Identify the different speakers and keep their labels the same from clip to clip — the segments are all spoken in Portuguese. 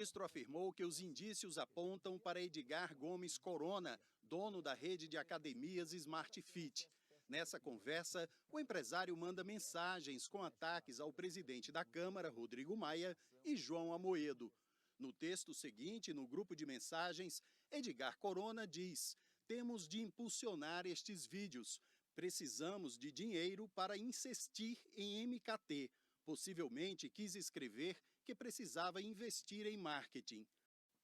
Speaker 1: ministro afirmou que os indícios apontam para Edgar Gomes Corona, dono da rede de academias Smart Fit. Nessa conversa, o empresário manda mensagens com ataques ao presidente da Câmara, Rodrigo Maia, e João Amoedo. No texto seguinte, no grupo de mensagens, Edgar Corona diz: "Temos de impulsionar estes vídeos. Precisamos de dinheiro para insistir em MKT. Possivelmente quis escrever que precisava investir em marketing."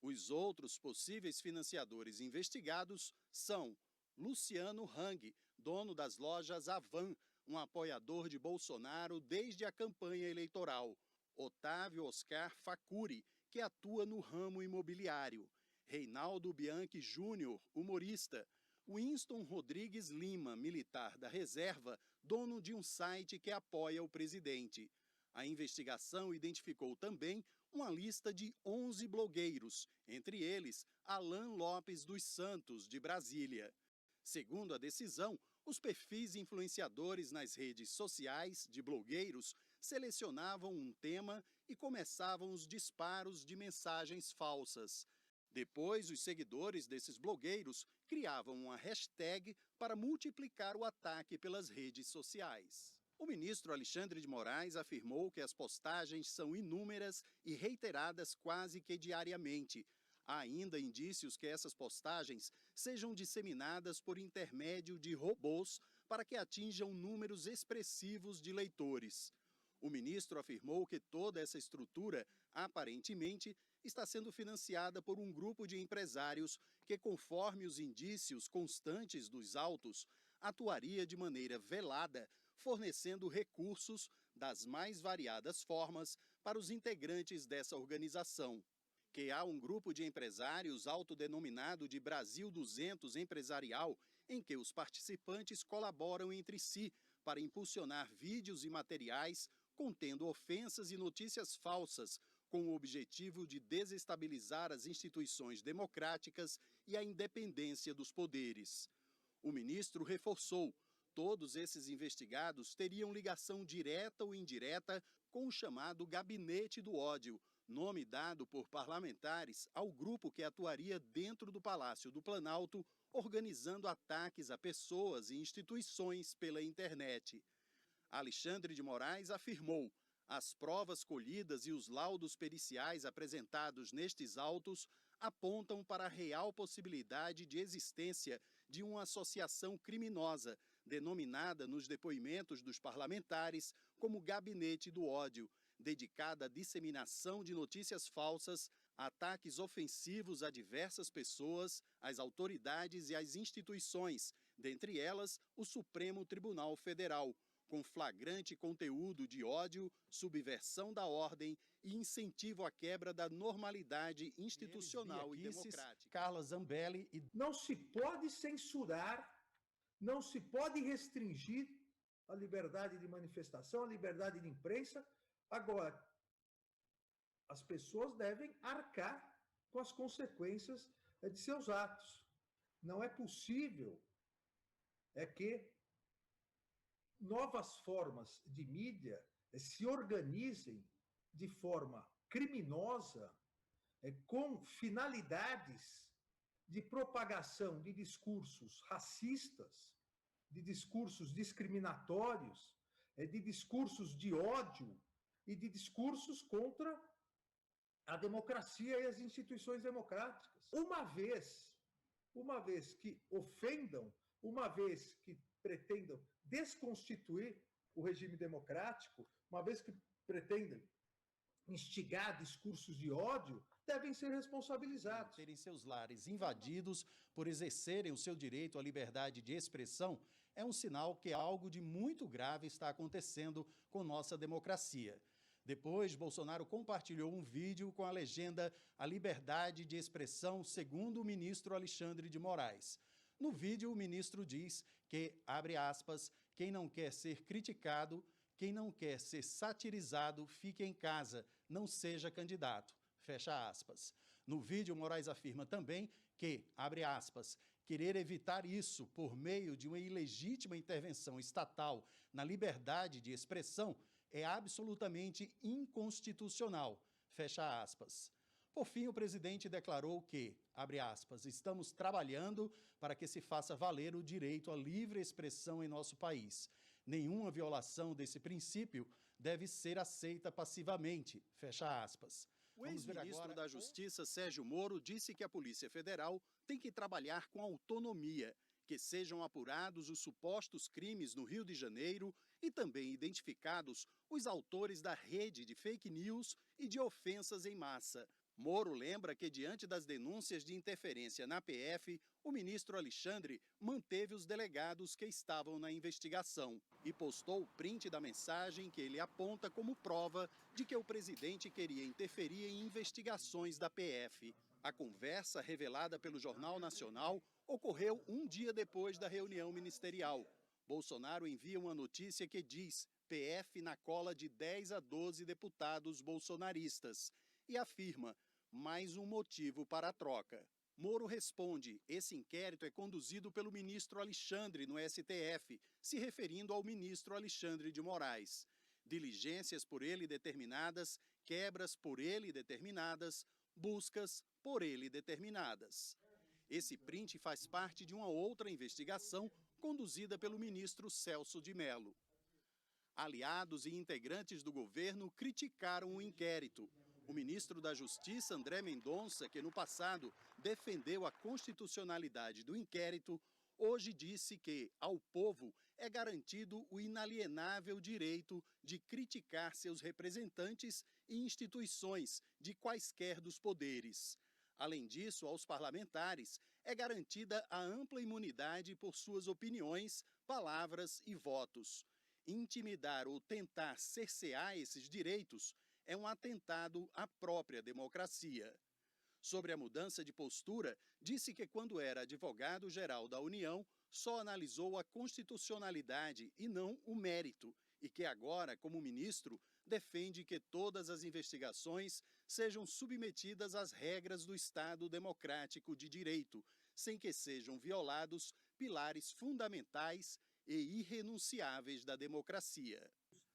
Speaker 1: Os outros possíveis financiadores investigados são Luciano Hang, dono das lojas Avan, um apoiador de Bolsonaro desde a campanha eleitoral; Otávio Oscar Facuri, que atua no ramo imobiliário; Reinaldo Bianchi Júnior, humorista; Winston Rodrigues Lima, militar da reserva, dono de um site que apoia o presidente. A investigação identificou também uma lista de 11 blogueiros, entre eles Alan Lopes dos Santos, de Brasília. Segundo a decisão, os perfis influenciadores nas redes sociais de blogueiros selecionavam um tema e começavam os disparos de mensagens falsas. Depois, os seguidores desses blogueiros criavam uma hashtag para multiplicar o ataque pelas redes sociais. O ministro Alexandre de Moraes afirmou que as postagens são inúmeras e reiteradas quase que diariamente. Há ainda indícios que essas postagens sejam disseminadas por intermédio de robôs para que atinjam números expressivos de leitores. O ministro afirmou que toda essa estrutura, aparentemente, está sendo financiada por um grupo de empresários que, conforme os indícios constantes dos autos, atuaria de maneira velada, fornecendo recursos das mais variadas formas para os integrantes dessa organização. Que há um grupo de empresários autodenominado de Brasil 200 Empresarial, em que os participantes colaboram entre si para impulsionar vídeos e materiais contendo ofensas e notícias falsas, com o objetivo de desestabilizar as instituições democráticas e a independência dos poderes. O ministro reforçou: todos esses investigados teriam ligação direta ou indireta com o chamado Gabinete do Ódio, nome dado por parlamentares ao grupo que atuaria dentro do Palácio do Planalto, organizando ataques a pessoas e instituições pela internet. Alexandre de Moraes afirmou: as provas colhidas e os laudos periciais apresentados nestes autos apontam para a real possibilidade de existência de uma associação criminosa, denominada nos depoimentos dos parlamentares como Gabinete do Ódio, dedicada à disseminação de notícias falsas, ataques ofensivos a diversas pessoas, às autoridades e às instituições, dentre elas o Supremo Tribunal Federal, com flagrante conteúdo de ódio, subversão da ordem e incentivo à quebra da normalidade institucional e democrática.
Speaker 2: Carla Zambelli e...
Speaker 3: Não se pode censurar, não se pode restringir a liberdade de manifestação, a liberdade de imprensa. Agora, as pessoas devem arcar com as consequências de seus atos. Não é possível que novas formas de mídia se organizem de forma criminosa, com finalidades de propagação de discursos racistas, de discursos discriminatórios, de discursos de ódio e de discursos contra a democracia e as instituições democráticas. Uma vez que ofendam, uma vez que pretendam desconstituir o regime democrático, uma vez que pretendem instigar discursos de ódio, devem ser responsabilizados.
Speaker 2: Terem seus lares invadidos por exercerem o seu direito à liberdade de expressão é um sinal que algo de muito grave está acontecendo com nossa democracia. Depois, Bolsonaro compartilhou um vídeo com a legenda "A liberdade de expressão segundo o ministro Alexandre de Moraes". No vídeo, o ministro diz que, abre aspas, "quem não quer ser criticado, quem não quer ser satirizado, fique em casa, não seja candidato", fecha aspas. No vídeo, Moraes afirma também que, abre aspas, "querer evitar isso por meio de uma ilegítima intervenção estatal na liberdade de expressão é absolutamente inconstitucional", fecha aspas. Por fim, o presidente declarou que, abre aspas, estamos trabalhando para que se faça valer o direito à livre expressão em nosso país. Nenhuma violação desse princípio deve ser aceita passivamente, fecha aspas.
Speaker 1: O ex-ministro da Justiça, Sérgio Moro, disse que a Polícia Federal tem que trabalhar com autonomia, que sejam apurados os supostos crimes no Rio de Janeiro e também identificados os autores da rede de fake news e de ofensas em massa. Moro lembra que, diante das denúncias de interferência na PF, o ministro Alexandre manteve os delegados que estavam na investigação e postou o print da mensagem que ele aponta como prova de que o presidente queria interferir em investigações da PF. A conversa, revelada pelo Jornal Nacional, ocorreu um dia depois da reunião ministerial. Bolsonaro envia uma notícia que diz PF na cola de 10 a 12 deputados bolsonaristas e afirma mais um motivo para a troca. Moro responde, esse inquérito é conduzido pelo ministro Alexandre no STF, se referindo ao ministro Alexandre de Moraes. Diligências por ele determinadas, quebras por ele determinadas, buscas por ele determinadas. Esse print faz parte de uma outra investigação conduzida pelo ministro Celso de Mello. Aliados e integrantes do governo criticaram o inquérito. O ministro da Justiça, André Mendonça, que no passado defendeu a constitucionalidade do inquérito, hoje disse que, ao povo, é garantido o inalienável direito de criticar seus representantes e instituições de quaisquer dos poderes. Além disso, aos parlamentares é garantida a ampla imunidade por suas opiniões, palavras e votos. Intimidar ou tentar cercear esses direitos é um atentado à própria democracia. Sobre a mudança de postura, disse que quando era advogado-geral da União, só analisou a constitucionalidade e não o mérito, e que agora, como ministro, defende que todas as investigações sejam submetidas às regras do Estado democrático de direito, sem que sejam violados pilares fundamentais e irrenunciáveis da democracia.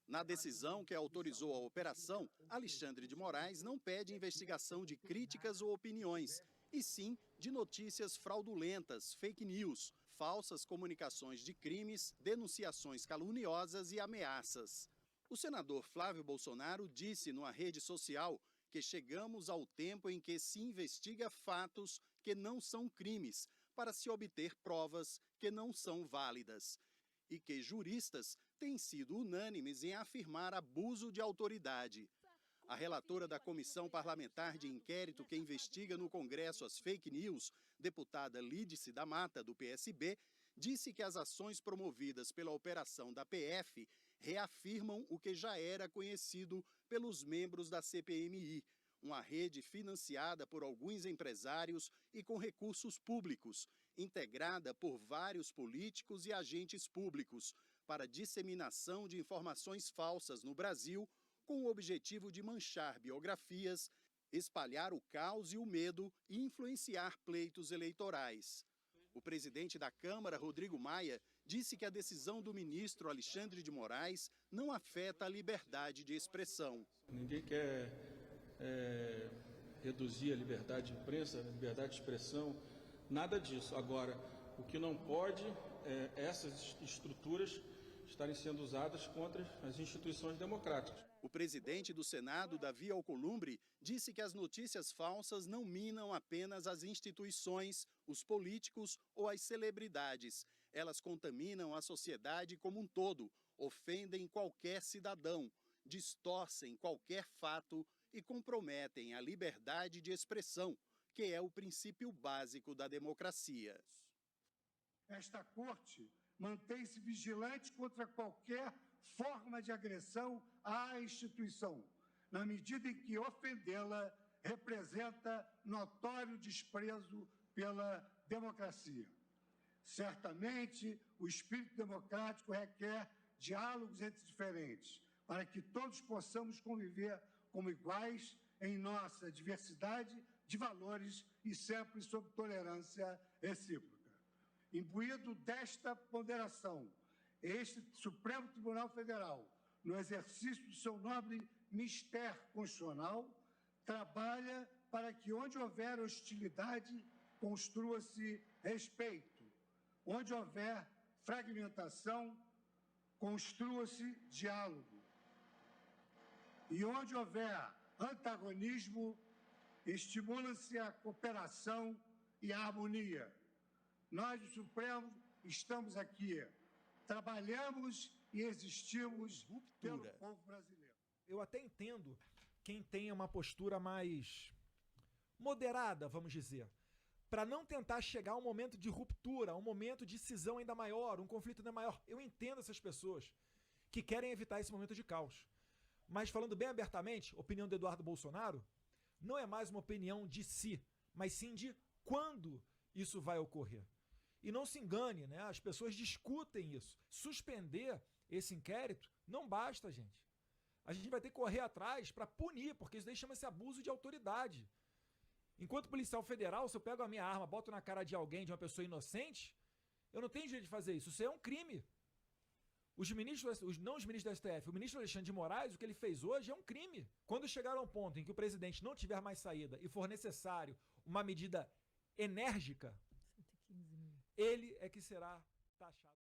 Speaker 1: Na decisão que autorizou a operação, Alexandre de Moraes não pede investigação de críticas ou opiniões, e sim de notícias fraudulentas, fake news, falsas comunicações de crimes, denunciações caluniosas e ameaças. O senador Flávio Bolsonaro disse numa rede social que chegamos ao tempo em que se investiga fatos que não são crimes para se obter provas que não são válidas e que juristas têm sido unânimes em afirmar abuso de autoridade. A relatora da Comissão Parlamentar de Inquérito que investiga no Congresso as fake news, deputada Lídice da Mata, do PSB, disse que as ações promovidas pela operação da PF reafirmam o que já era conhecido pelos membros da CPMI, uma rede financiada por alguns empresários e com recursos públicos, integrada por vários políticos e agentes públicos, para disseminação de informações falsas no Brasil, com o objetivo de manchar biografias, espalhar o caos e o medo e influenciar pleitos eleitorais. O presidente da Câmara, Rodrigo Maia, disse que a decisão do ministro Alexandre de Moraes não afeta a liberdade de expressão.
Speaker 4: Ninguém quer reduzir a liberdade de imprensa, a liberdade de expressão, nada disso. Agora, o que não pode é essas estruturas estarem sendo usadas contra as instituições democráticas.
Speaker 1: O presidente do Senado, Davi Alcolumbre, disse que as notícias falsas não minam apenas as instituições, os políticos ou as celebridades. Elas contaminam a sociedade como um todo, ofendem qualquer cidadão, distorcem qualquer fato e comprometem a liberdade de expressão, que é o princípio básico da democracia.
Speaker 5: Esta Corte mantém-se vigilante contra qualquer forma de agressão à instituição, na medida em que ofendê-la representa notório desprezo pela democracia. Certamente, o espírito democrático requer diálogos entre diferentes, para que todos possamos conviver como iguais em nossa diversidade de valores e sempre sob tolerância recíproca. Imbuído desta ponderação, este Supremo Tribunal Federal, no exercício do seu nobre mistério constitucional, trabalha para que onde houver hostilidade, construa-se respeito. Onde houver fragmentação, construa-se diálogo. E onde houver antagonismo, estimula-se a cooperação e a harmonia. Nós, do Supremo, estamos aqui, trabalhamos e existimos pelo povo brasileiro.
Speaker 6: Eu até entendo quem tenha uma postura mais moderada, vamos dizer, para não tentar chegar a um momento de ruptura, a um momento de cisão ainda maior, um conflito ainda maior. Eu entendo essas pessoas que querem evitar esse momento de caos. Mas falando bem abertamente, a opinião do Eduardo Bolsonaro não é mais uma opinião de si, mas sim de quando isso vai ocorrer. E não se engane, né? As pessoas discutem isso. Suspender esse inquérito não basta, gente. A gente vai ter que correr atrás para punir, porque isso daí chama-se abuso de autoridade. Enquanto policial federal, se eu pego a minha arma, boto na cara de alguém, de uma pessoa inocente, eu não tenho jeito de fazer isso. Isso é um crime. Os ministros do STF, o ministro Alexandre de Moraes, o que ele fez hoje é um crime. Quando chegar a um ponto em que o presidente não tiver mais saída e for necessário uma medida enérgica, ele é que será taxado.